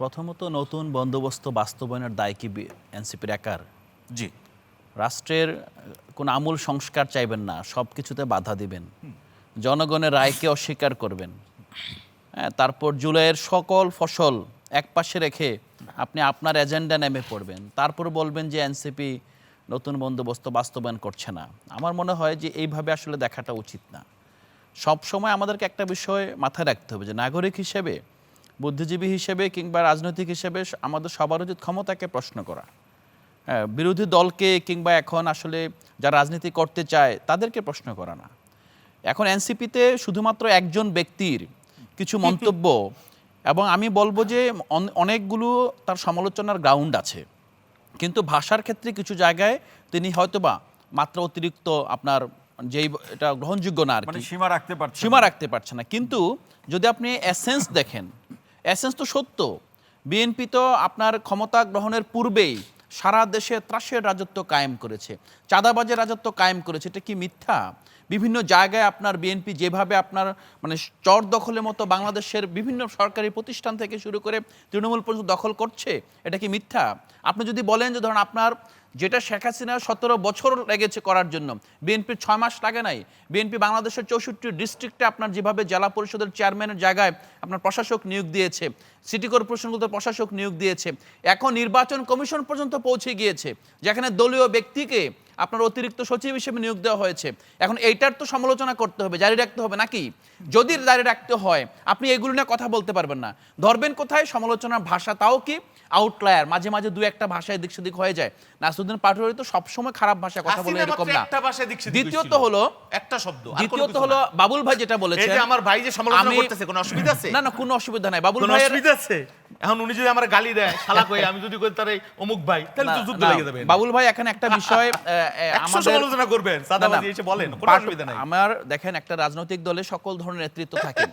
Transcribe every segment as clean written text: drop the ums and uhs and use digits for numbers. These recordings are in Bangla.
প্রথমত নতুন বন্দোবস্ত বাস্তবায়নের দায় কি এনসিপির একার? জি। রাষ্ট্রের কোনো আমূল সংস্কার চাইবেন না, সব কিছুতে বাধা দিবেন, জনগণের রায়কে অস্বীকার করবেন। হ্যাঁ, তারপর জুলাইয়ের সকল ফসল একপাশে রেখে আপনি আপনার এজেন্ডা নেমে পড়বেন, তারপর বলবেন যে এনসিপি নতুন বন্দোবস্ত বাস্তবায়ন করছে না। আমার মনে হয় যে এইভাবে আসলে দেখাটা উচিত না। সব সময় আমাদেরকে একটা বিষয় মাথায় রাখতে হবে যে নাগরিক হিসেবে, বুদ্ধিজীবী হিসেবে কিংবা রাজনৈতিক হিসেবে আমাদের সবার উচিত ক্ষমতাকে প্রশ্ন করা। হ্যাঁ, বিরোধী দলকে কিংবা এখন আসলে যারা রাজনীতি করতে চায় তাদেরকে প্রশ্ন করা না। এখন এনসিপিতে শুধুমাত্র একজন ব্যক্তির কিছু মন্তব্য, এবং আমি বলবো যে অনেকগুলো তার সমালোচনার গ্রাউন্ড আছে, কিন্তু ভাষার ক্ষেত্রে কিছু জায়গায় তিনি হয়তোবা মাত্রা অতিরিক্ত আপনার যেই এটা গ্রহণযোগ্য না আর কি, সীমা রাখতে পারছে না। কিন্তু যদি আপনি এসেন্স দেখেন, এসেন্স তো সত্য। বিএনপি তো আপনার ক্ষমতা গ্রহণের পূর্বেই সারা দেশে ত্রাসের রাজত্ব কায়েম করেছে, চাঁদাবাজের রাজত্ব কায়েম করেছে। এটা কি মিথ্যা? বিভিন্ন জায়গায় আপনার বিএনপি যেভাবে আপনার মানে চর দখলের মতো বাংলাদেশের বিভিন্ন সরকারি প্রতিষ্ঠান থেকে শুরু করে তৃণমূল পর্যন্ত দখল করছে, এটা কি মিথ্যা? আপনি যদি বলেন যে ধরুন আপনার যেটা শেখ হাসিনা 17 বছর লেগেছে করার জন্য, বিএনপির 6 মাস লাগে নাই। বিএনপি বাংলাদেশের 64 ডিস্ট্রিক্টে আপনার যেভাবে জেলা পরিষদের চেয়ারম্যানের জায়গায় আপনার প্রশাসক নিয়োগ দিয়েছে, সিটি কর্পোরেশনগুলোতে প্রশাসক নিয়োগ দিয়েছে, এখন নির্বাচন কমিশন পর্যন্ত পৌঁছে গিয়েছে যেখানে দলীয় ব্যক্তিকে আপনার অতিরিক্ত সচিব হিসেবে নিয়োগ দেওয়া হয়েছে। এখন এইটার তো সমালোচনা করতে হবে, জারি রাখতে হবে নাকি? যদি জারি রাখতে হয় আপনি এগুলো নিয়ে কথা বলতে পারবেন না। ধরবেন কোথায় সমালোচনার ভাষা? তাও কি আউটলায়ার, মাঝে মাঝে দু একটা ভাষায় এদিক সেদিক হয়ে যায়। নাসিরুদ্দিন পাটোয়ারি তো সবসময় খারাপ ভাষায় কথা বলে এরকম না। দ্বিতীয়ত হলো একটা শব্দ, দ্বিতীয়ত হলো বাবুল ভাই যেটা বলেছে, এই যে আমার ভাই যে সমালোচনা করতেছে, কোনো অসুবিধা আছে? না না, কোনো অসুবিধা নাই। বাবুল ভাইয়ের অসুবিধা আছে? এখন উনি যদি আমার গালি দেয় শালা কই, আমি যদি কই তার অমুক ভাই, তাহলে তো যুদ্ধ লেগে যাবে। বাবুল ভাই এখানে একটা বিষয় আমাদের সমালোচনা করবেন, সাদাবাজি এসে বলেন, কোনো অসুবিধা নাই। আমার দেখেন, একটা রাজনৈতিক দলে সকল ধরনের নেতৃত্ব থাকে।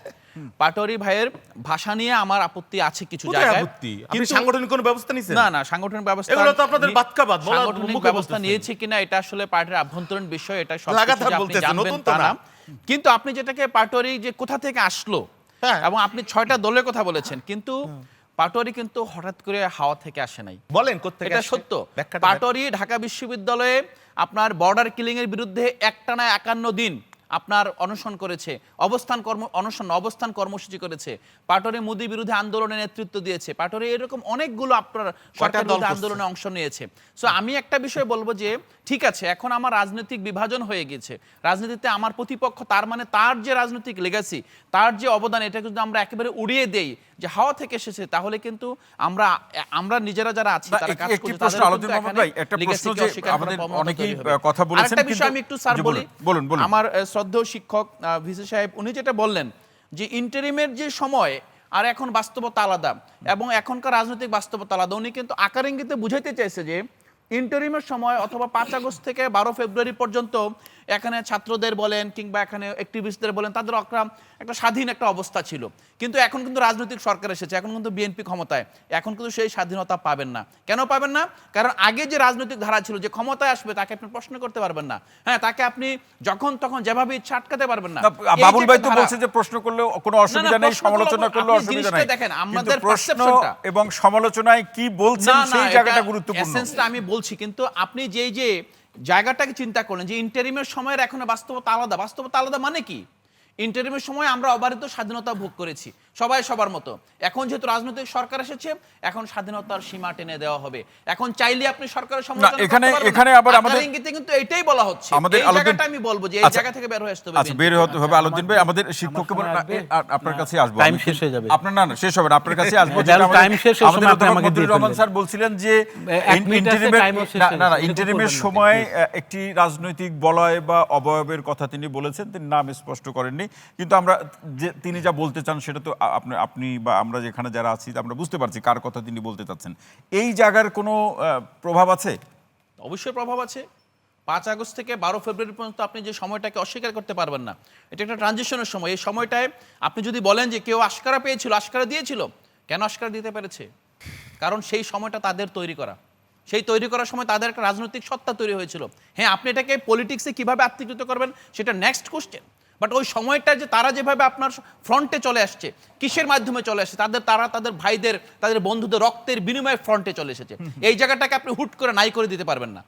পাটোয়ারি ভাইয়ের ভাষা নিয়ে আমার আপত্তি আছে কিছু জায়গায়, কিন্তু সাংগঠনিক কোনো ব্যবস্থা নিছেন? না না, সাংগঠনিক ব্যবস্থা এগুলো তো আপনাদের বাতকাবাদ, সাংগঠনিক ব্যবস্থা নিয়েছে কিনা এটা আসলে পার্টির আভ্যন্তরীণ বিষয়, এটা সব লাগাতার বলতেছেন, নতুন তো না। কিন্তু আপনি যেটাকে পাটোয়ারি যে কোথা থেকে আসলো, এবং আপনি 6টা দলের কথা বলেছেন, কিন্তু পাটোয়ারি কিন্তু হঠাৎ করে হাওয়া থেকে আসে নাই। বলেন কোত্থেকে? এটা সত্য। পাটোয়ারি ঢাকা বিশ্ববিদ্যালয়ে আপনার বর্ডার কিলিং এর বিরুদ্ধে একটানা 51 দিন আপনার অনশন করেছে, অবস্থান কর্মসূচি করেছে। পাটোয়ারি মোদি বিরুদ্ধে আন্দোলনে নেতৃত্ব দিয়েছে। পাটোয়ারি এরকম অনেকগুলো আপনার সরকার বিরোধী আন্দোলনে অংশ নিয়েছে। সো আমি একটা বিষয় বলবো যে ঠিক আছে, এখন আমার রাজনৈতিক বিভাজন হয়ে গেছে, রাজনীতিতে আমার প্রতিপক্ষ, তার মানে তার যে রাজনৈতিক লেগাসি, তার যে অবদান, এটা যদি আমরা একেবারে উড়িয়ে দেই যে হাওয়া থেকে এসেছে, তাহলে কিন্তু আমরা নিজেরা যারা আছি তারা কাজ করছি, তাদের একটা প্রশ্ন যে আমাদের অনেকেই কথা বলেছেন, একটা বিষয় আমি একটু স্যার বলি। আমার শ্রদ্ধেয় শিক্ষক ভিসি সাহেব উনি যেটা বললেন যে ইন্টারিমের যে সময় আর এখন বাস্তবতা আলাদা, এবং এখনকার রাজনৈতিক বাস্তবতা আলাদা। উনি কিন্তু আকার ইঙ্গিতে বুঝাইতে চাইছে যে ইন্টারিমের সময় অথবা 5 আগস্ট থেকে 12 ফেব্রুয়ারি পর্যন্ত এখানে ছাত্রদের বলেন কিংবা এখানে অ্যাক্টিভিস্টদের বলেন, তাদের একটা স্বাধীন একটা অবস্থা ছিল। কিন্তু এখন কিন্তু রাজনৈতিক সরকার এসেছে, এখন কিন্তু বিএনপি ক্ষমতায়, এখন কিন্তু সেই স্বাধীনতা পাবেন না। কেন পাবেন না? কারণ আগে যে রাজনৈতিক ধারা ছিল, যে ক্ষমতায় আসবে তাকে আপনি প্রশ্ন করতে পারবেন না। হ্যাঁ, তাকে আপনি যখন তখন যেভাবে ইচ্ছা আটকাতে পারবেন না। বাবুল ভাই তো বলছে যে প্রশ্ন করলেও কোনো অসুবিধা নেই, সমালোচনা করলেও অসুবিধা নেই। দেখেন আমাদের প্রশ্ন এবং সমালোচনায় কি বলছেন সেই জায়গাটা গুরুত্বপূর্ণ। এসেন্সটা আমি বলছি, কিন্তু আপনি যে জায়গাটাকে চিন্তা করলেন যে ইন্টারিমের সময়ের এখন বাস্তবতা আলাদা। বাস্তবতা আলাদা মানে কি? ইন্টারিমের সময় আমরা অবারিত স্বাধীনতা ভোগ করেছি, সবাই সবার মতো। এখন যেহেতু রাজনৈতিক সরকার এসেছে, এখন স্বাধীনতার সীমা টেনে দেওয়া হবে। এখন চাইলে আপনি সরকারের সমালোচনা করতে পারবেন। এখানে আবার আমাদের ইঙ্গিতে কিন্তু এটাই বলা হচ্ছে। আমাদের এই জায়গাটা আমি বলবো যে এই জায়গা থেকে বের হয়ে আসতে হবে। আচ্ছা, বের হতে হবে। আলোচনা ভাই, আমাদের শিক্ষককে আপনার কাছে আসবো। টাইম শেষ হয়ে যাবে। আপনার না শেষ হবে না, আপনার কাছে আসবো। টাইম শেষ হওয়ার সময় আপনি আমাকে দিয়ে রহমান স্যার বলছিলেন যে ইন্টারিমের সময় একটি রাজনৈতিক বলয় বা অবয়বের কথা তিনি বলেছেন, তিনি নাম স্পষ্ট করেননি, কিন্তু আমরা যে তিনি যা বলতে চান সেটা তো আপনি বা আমরা যেখানে যারা আছি আমরা বুঝতে পারছি কার কথা তিনি বলতে চাচ্ছেন। এই জায়গার কোনো প্রভাব আছে? অবশ্যই প্রভাব আছে। 5 আগস্ট থেকে 12 ফেব্রুয়ারি পর্যন্ত আপনি যে সময়টাকে অস্বীকার করতে পারবেন না, এটা একটা ট্রানজিশনের সময়। এই সময়টায় আপনি যদি বলেন যে কেউ আশকারা পেয়েছিল, আশকারা দিয়েছিল, কেন আশকারা দিতে পেরেছে? কারণ সেই সময়টা তাদের তৈরি করা, সেই তৈরি করার সময় তাদের একটা রাজনৈতিক সত্তা তৈরি হয়েছিল। হ্যাঁ, আপনি এটাকে পলিটিক্সে কিভাবে আত্মীকৃত করবেন সেটা নেক্সট কোশ্চেন, বাট ওই সময়টা যে তারা যেভাবে আপনার ফ্রন্টে চলে আসছে, কিসের মাধ্যমে চলে আসছে, তারা তাদের ভাইদের, তাদের বন্ধুদের রক্তের বিনিময়ে ফ্রন্টে চলে এসেছে। এই জায়গাটাকে আপনি হুট করে নাই করে দিতে পারবেন না।